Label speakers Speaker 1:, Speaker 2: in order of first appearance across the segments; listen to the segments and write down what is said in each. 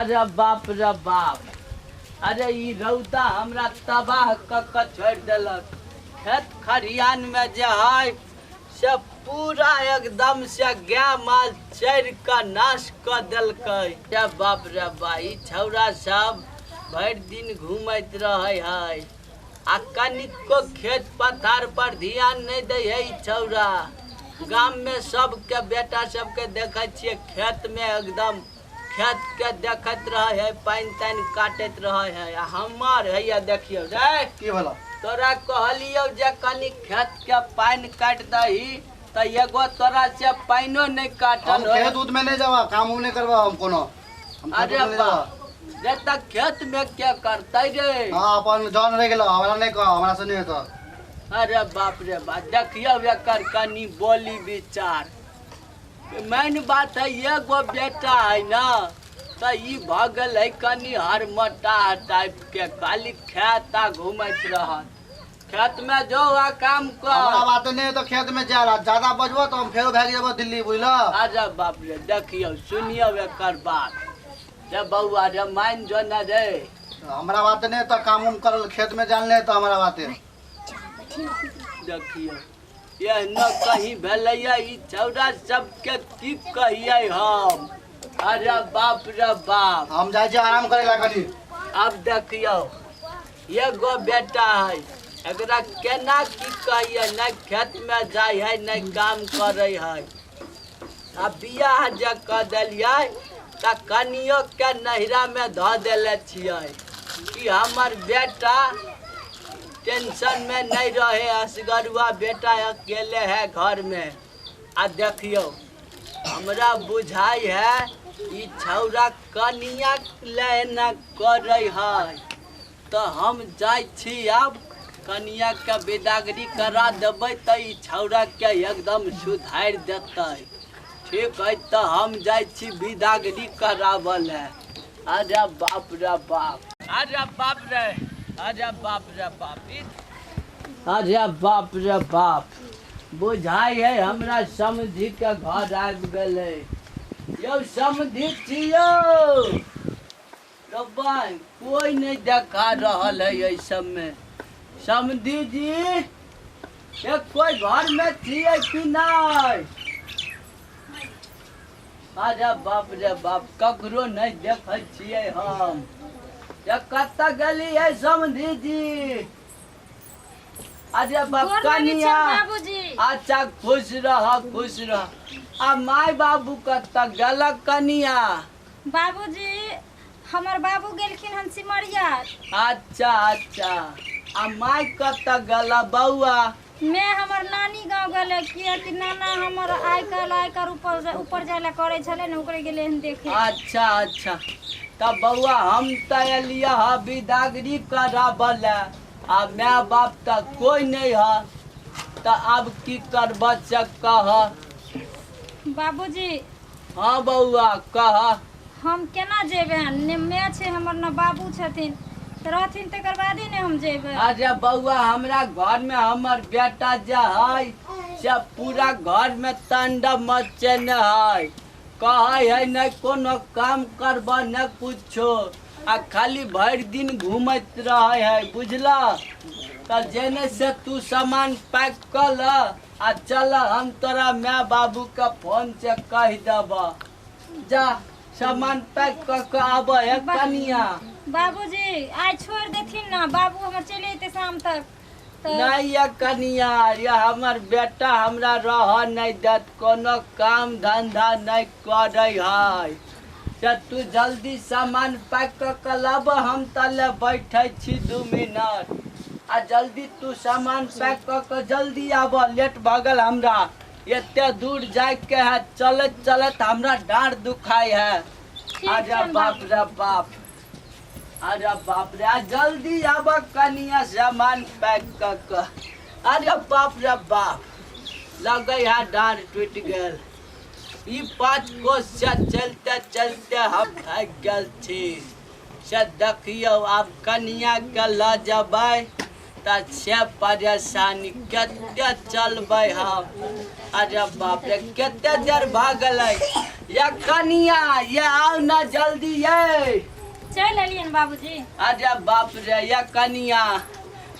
Speaker 1: अरे बाप रे बाप। अरे ई रौदा हमरा तबाह क छोड़ देलक। खेत खरियान में जे है से पूरा एकदम से गाय माल चढ़ के नाश क देलकै। रे बाप रे बा, ई छौरा सब भर दिन घूमत रहे है आ कनिको खेत पथार पर ध्यान नहीं दे है। ई छौरा गाम में सबके बेटा सबके देखे छिए खेत में एकदम खेत के देखत रहे है, पानी तानी काटत रहे है। हमार है देखियो रे
Speaker 2: की भला
Speaker 1: तोरा कहलियो जे कनी खेत के पानी काट दही त एगो तोरा से पाइनो नहीं काटल
Speaker 2: हम खेत उत में नहीं जावा, काम उम नहीं करवा हम कोनो। हम
Speaker 1: अरे
Speaker 2: खेत में नहीं जावा।
Speaker 1: रे त खेत में क्या करतै रे?
Speaker 2: हां अपन जान रह गेलो, हमरा नहीं कह, हमरा से नहीं होता।
Speaker 1: अरे बाप रे बा, देखियो एकर कनी बोली विचार। मेन बात है एगो बेटा है ना तो ई भगल है कनी हरमटा टाइप के, खाली खेता घूमत रहत। खेत में जो आ काम कर।
Speaker 2: हमरा बात नहीं तो खेत में जाला, ज्यादा बजबो तो हम फेरो भाग जेबो दिल्ली बुझलो।
Speaker 1: अरे बाप रे, देखियो सुनियो एकर बात। रे बउआ रे मान जो न रे।
Speaker 2: हमरा बात नहीं तो काम उम करल खेत में जान ले तो हमरा बात है।
Speaker 1: देखियो ये न कहीं भेलैया ई छौरा सबके की कहिए हम। अरे बाप रे बाप।
Speaker 2: हम जाय छी आराम करे ला कनी।
Speaker 1: अब देखियो एगो बेटा है, एकरा केना की कहिए, न खेत में जाय है न काम करे है। अब बियाह जे कर देलिए त कनियो के नहिरा में ध देले छियै कि हमर बेटा टेंशन में नहीं रहे, असगरुआ बेटा अकेले है घर में। आ देखियो हमरा बुझाई है ई छौरा कनिया लेना करे है तो हम जाय छी अब कनिया के विदागरी करा देबै त ई छौरा के एकदम सुधार देतै। ठीक है तो हम जाय छी विदागरी करावल है। अरे बाप रे बाप, अरे बाप रे, अरे बाप रे बाप, अरे बाप रे बाप। बुझाई है हमरा समझी के घर आबि गेलै। यो समझी छियो रब्बाई, कोई नहीं देखा रहल है ये सब में। समझी जी ये कोई घर में छिए कि नहीं? अरे बाप रे बाप, ककरो नहीं देखे छिए हम। ये कत गली है समझी जी? अरे बाप कनिया, अच्छा खुश रह खुश रह। आ माय बाबू कत गलक कनिया?
Speaker 3: बाबूजी हमर बाबू गेलखिन हन सिमरिया।
Speaker 1: अच्छा अच्छा। आ माय कत गला बउआ?
Speaker 3: मैं हमर नानी गांव गेले, किया कि नाना हमर आइकर ऊपर जायला करे छले न, ओकरे गेले हन देखे।
Speaker 1: अच्छा अच्छा। तब बउआ हम त एलिया ह विदागरी करावल, आ माय बाप तक कोई नहीं है तो अब की करब से कह।
Speaker 3: बाबूजी
Speaker 1: हाँ बउआ कह।
Speaker 3: हम केना जेबे? ने मैं छे हमर न बाबू छथिन, तो रहथिन तकर बादे ने हम जेबे।
Speaker 1: अरे बउआ हमरा घर में हमर बेटा जे है से पूरा घर में तांडव मचेने है। कहे है न कोनो काम करब न कुछो, आ खाली भर दिन घूमत रहे है बुझला। तो जेने से तू सामान पैक कर ल आ चल, हम तोरा माँ बाबू के फोन से कह देब। जा सामान पैक कर के आब है कनिया।
Speaker 3: बाबूजी आज छोड़ देथिन ना, बाबू हमर चले अइते शाम तक। तो
Speaker 1: नहीं ये कनिया, ये हमर बेटा हमरा रह नहीं देत, कोनो काम धंधा नहीं करे है। से तू जल्दी सामान पैक कर के लब, हम तले बैठे छी 2 मिनट। आ जल्दी तू सामान पैक कर के जल्दी आब, लेट भगल हमरा। एते दूर जाए के है, चलत चलत हमरा डाँड़ दुखाई है। अरे बाप रे बाप, अरे बाप रे, जल्दी आब कनिया सामान पैक कर के। अरे बाप रे बाप, लगे है डाँड़ टूट गेल। ई 5 कोस से चलते चलते हम थक गेल छी। से देखियो आब कनिया के ल जबै त से परेशानी केते चलबै हम। अरे बाप रे, केते देर भ गेलै। ये कनिया ये आओ ना जल्दी ये।
Speaker 3: चल एलिए न बाबूजी।
Speaker 1: अरे बाप रे ये कनिया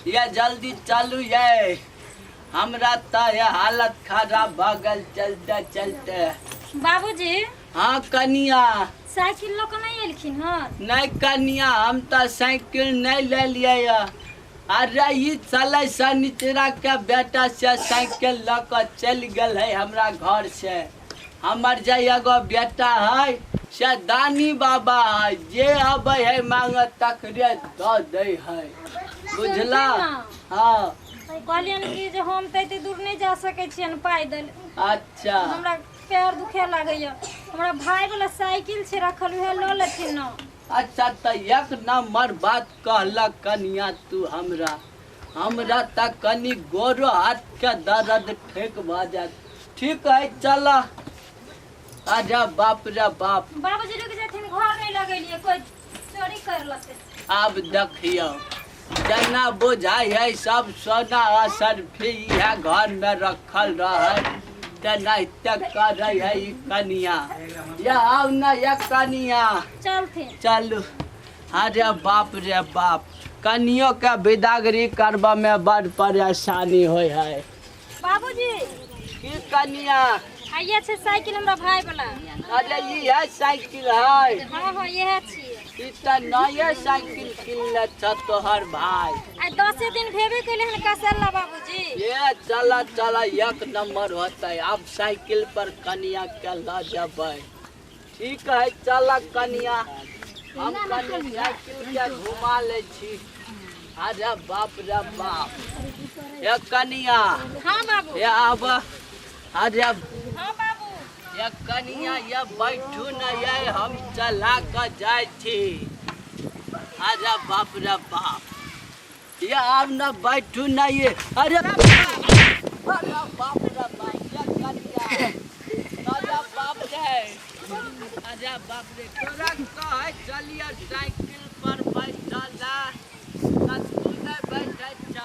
Speaker 1: ये जल्दी चलू ये, हमरा तो ये हालत खराब भगल चलते चलते।
Speaker 3: बाबूजी
Speaker 1: हाँ कनिया।
Speaker 3: साइकिल लोग नहीं एलखिन हन?
Speaker 1: नहीं कनिया हम तो साइकिल नहीं ले लिए। अरे ये चले शनिचरा के बेटा से साइकिल लेकर चल गल है हमरा घर से। हमर जे एगो बेटा है से दानी बाबा है, जे अब है मांग तकरे दे दे है, बुझला? हाँ
Speaker 3: कहलियन कि जे हम तो एते दूर नहीं जा सके छियन पैदल।
Speaker 1: अच्छा
Speaker 3: हमरा पैर दुखे लागैया। हमरा भाई वाला साइकिल से रखल है, लो लेथिन न।
Speaker 1: अच्छा तो एक नंबर बात कहलक कनिया तू हमरा। हमरा तक कनी गोरो हाथ के दर्द ठीक भ जात। ठीक है चला। अरे बाप रे बाप।
Speaker 3: बाबूजी रुक जाथिन, घर नहीं लगेलिए, कोई चोरी कर लते।
Speaker 1: अब देखियो जना बुझाई है सब सोना असर फिर है घर में रखल रहे नहीं तक कर रही है ई कनिया। या आओ ना ये कनिया
Speaker 3: चलथे
Speaker 1: चलू। अरे बाप रे बाप कनियों के विदागरी करबा में बड़ परेशानी होय है।
Speaker 3: बाबूजी
Speaker 1: की कनिया?
Speaker 3: आइए छे साइकिल हमरा भाई वाला।
Speaker 1: अरे ये है साइकिल है?
Speaker 3: हाँ हाँ ये छिए।
Speaker 1: ई त नया साइकिल किनले छ तोहर भाई।
Speaker 3: आ 10 दिन भेबे कइले हन कसल्ला बाबूजी।
Speaker 1: ये चला चला एक नंबर होता। अब साइकिल पर कनिया के ला जबै। ठीक है चला कनिया, हम कनी साइकिल के घुमा ले छी। अरे बाप रे बाप। ये कनिया।
Speaker 3: हाँ बाबू।
Speaker 1: ये अब अरे
Speaker 3: हाँ बाबू।
Speaker 1: ये कनिया ये बैठू न ये हम चला के जाय छी। अरे बाप रे बाप। ये अब न बैठू न ये। अरे बाप रे बाप ये कनिया। अरे बाप रे। अरे बाप रे तोरा कहे चलिए साइकिल पर बैठल ना तू नहीं बैठे छ।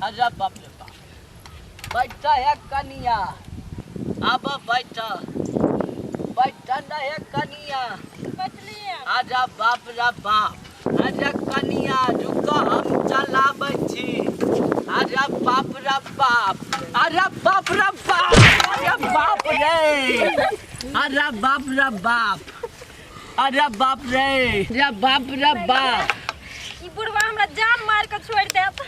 Speaker 1: अरे बाप रे बाप। बैठा है कनिया। अब बैठा बैठा न है कनिया। अरे बाप रे बाप। अरे कनिया रुको हम चलाबै छी। अरे बाप रे बाप। अरे बाप रे बाप। अरे बाप रे। अरे बाप रे बाप। अरे बाप रे। अरे बाप रे बाप।
Speaker 3: ई बुढ़वा हमरा जान मार के छोड़ देत।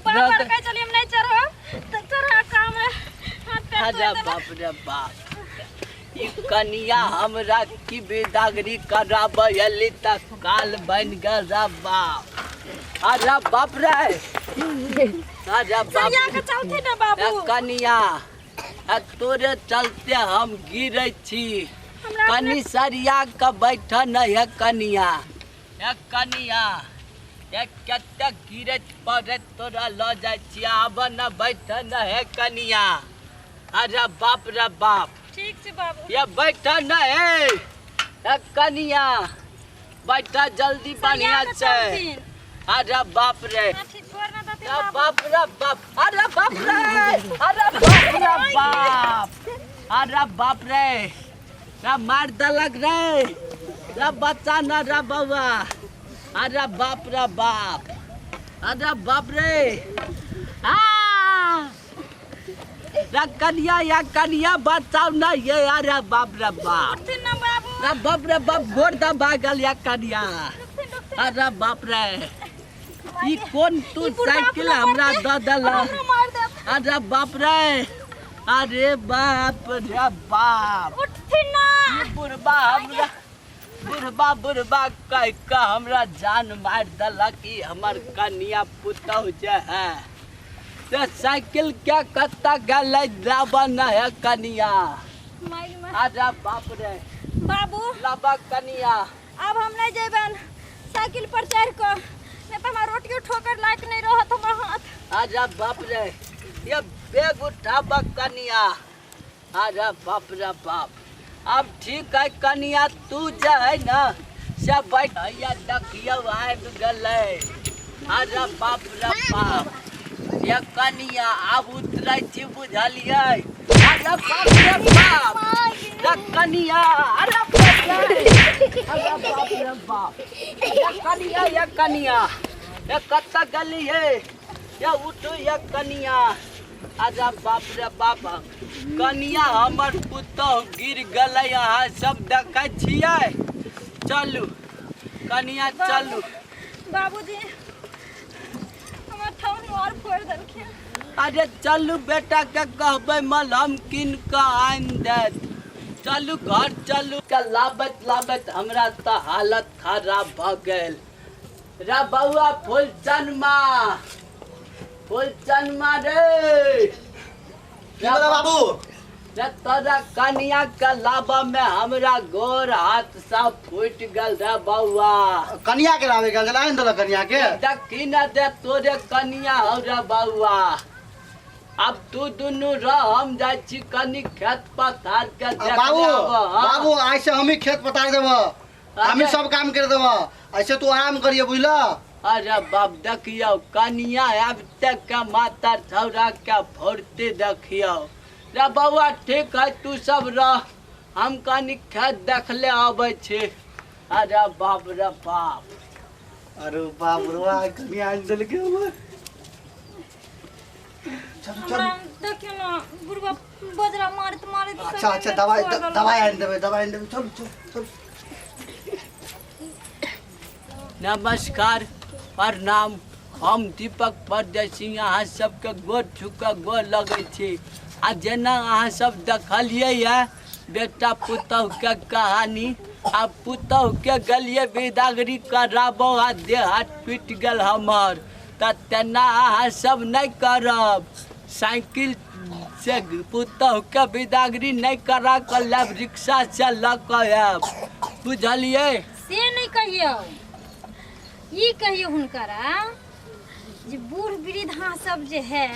Speaker 3: बार कह चली हम नहीं चढ़ो तो चढ़ा काम है हाथ पैर।
Speaker 1: अरे बाप रे बाप। ई कनिया हमरा की बेदागरी कराबै एली त काल बन गल रे बाप। अरे बाप रे। अरे बाप
Speaker 3: के चलथे ना बाबू।
Speaker 1: कनिया तोरे चलते हम गिरै छी। कनी सरिया के बैठ न है कनिया। कनिया कते गिरत पड़त तोरा ल जाय छी। आब न बैठ न है कनिया। अरे बाप रे बाप।
Speaker 3: ठीक छै बाबू।
Speaker 1: ये बैठ न है कनिया। बैठ जल्दी बढ़िया से। अरे बाप रे। अरे बाप रे बाप। अरे बाप रे। अरे बाप रे बाप। अरे बाप रे। रे मार देलक रे। रे बच्चा न रे बउआ। अरे बाप रे बाप। अरे बाप रे। रे कनिया या कनिया बचाओ ना ये। अरे बाप रे बाप। रे बाप रे बाप गोर दबा गल या कनिया। अरे बाप रे। ई कौन तू साइकिल हमरा द दला
Speaker 3: मार दे
Speaker 1: अरे बाप रे अरे बाप रे बाप
Speaker 3: उठी ना
Speaker 1: ये बुढ़बा हमरा बुढ़बा कह का हमरा जान मार दला कि हमर कन्या पुतौ जे है ते साइकिल क्या कत्ता गल लाबा न है कन्या
Speaker 3: माइल में
Speaker 1: अरे बाप रे
Speaker 3: बाबू
Speaker 1: लाबा कन्या
Speaker 3: अब हम नहीं जेबन साइकिल पर चढ़ कर नहीं तो हमारा रोटियों ठोकर लायक नहीं रहत हमर हाथ
Speaker 1: अरे बाप रे ये बेग उठाबा कन्या अरे बाप रे बाप अब ठीक है कन्या तू जे है ना से बैठ या देखियो आबि गेलै अरे बाप रे बाप ये कन्या अब उतरै छी बुझलियै अरे बाप रे बाप ये कन्या अरे बाप रे बाप ये कन्या ये कत्ता गली है ये उठो ये कन्या आजा बाप रे बाप कन्या हमर पुतौह गिर गलै अहाँ सब देखै छियै चलू कन्या चलू
Speaker 3: बाबूजी हमर ठौन और फोड़ देलखिन
Speaker 1: अरे चलू बेटा के कहबै मलहम कीन कऽ आनि देत चलू घर चलू के लाबैत हमरा तऽ हालत खराब भऽ गेल रे बौआ फुलचनमा रे
Speaker 2: की बोला बाबू
Speaker 1: रे तोरा कन्या के लाबा में हमरा गोर हाथ सब फूट गेल रे बौआ
Speaker 2: कन्या के लावे गेल आइन दल कन्या के
Speaker 1: देखी न दे तोरे कन्या हो रे बौआ अब तू दुनू रह हम जाइ छी कनी खेत पथार के देख
Speaker 2: बाबू
Speaker 1: लेब, हाँ?
Speaker 2: बाबू ऐसे हम ही खेत पतार देब हम ही सब काम कर देब ऐसे तू आराम करिए बुझला
Speaker 1: अरे बाप देखियो कन्या अब तक के माता छौरा के फोड़ते देखियो रे बौआ ठीक है तू सब रह हम कनी खेत देख ले आबै छी अरे बाप रे बाप
Speaker 2: अरे बाप रे कन्या आइन दल के हमर चल
Speaker 3: हमरा देखियो ना बुढ़वा बजरा मारत
Speaker 2: अच्छा दवाई आइन देबे चल चल
Speaker 1: नमस्कार प्रणाम हम दीपक परदेसी अहाँ सबके गोर छुके गोर लगै छी आ जेना अहाँ सब देखलियै है बेटा पुतौह के कहानी आ पुतौह के गेलियै बिदागरी कराबो आ देह हाथ पीट गेल हमर तऽ तेना अहाँ सब नहि करब साइकिल से पुतौह के बिदागरी नहीं करा कऽ लेब रिक्शा से लऽ कऽ आयब बुझलियै
Speaker 3: से नहीं कहियो ई कहियो हुनकरा जे बूढ़ वृद्धा सब जे है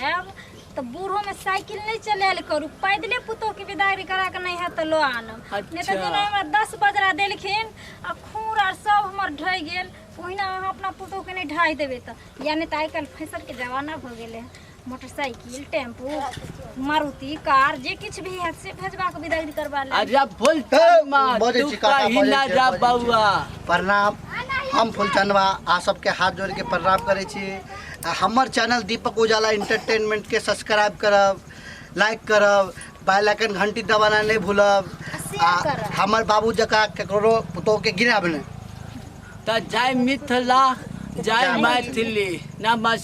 Speaker 3: तो बूढ़ो में साइकिल नहीं चलायल करू पैदले पुतोह के विदागरी करा के नहीं है तो लो आनम नहीं तो जेना हमरा 10 बजरा देलखिन आ खूर आर सब हमर ढहि गेल ओहिना अहाँ अपना पुतोह के नहीं ढाई देबे तो यानी तो आइ काल्हि फैशन के जमाना भ गेले है मोटरसाइकिल टेम्पू मारुति कार जे किछ भी है से भेजबा के विदागरी करबा ले
Speaker 1: अरे फुल तू कहीं ना जा बउआ
Speaker 2: प्रणाम हम फुलचंदवा आ सबके हाथ जोड़ के प्रणाम करे छी हमर चैनल दीपक उजाला एंटरटेनमेंट के सब्सक्राइब करब लाइक करब बेल आइकन घंटी दबाना नहीं भूलब हमर बाबू जका केकरो पुतोह के गिराब नहीं
Speaker 1: तो जय मिथिला जय मैथिली नमस्कार।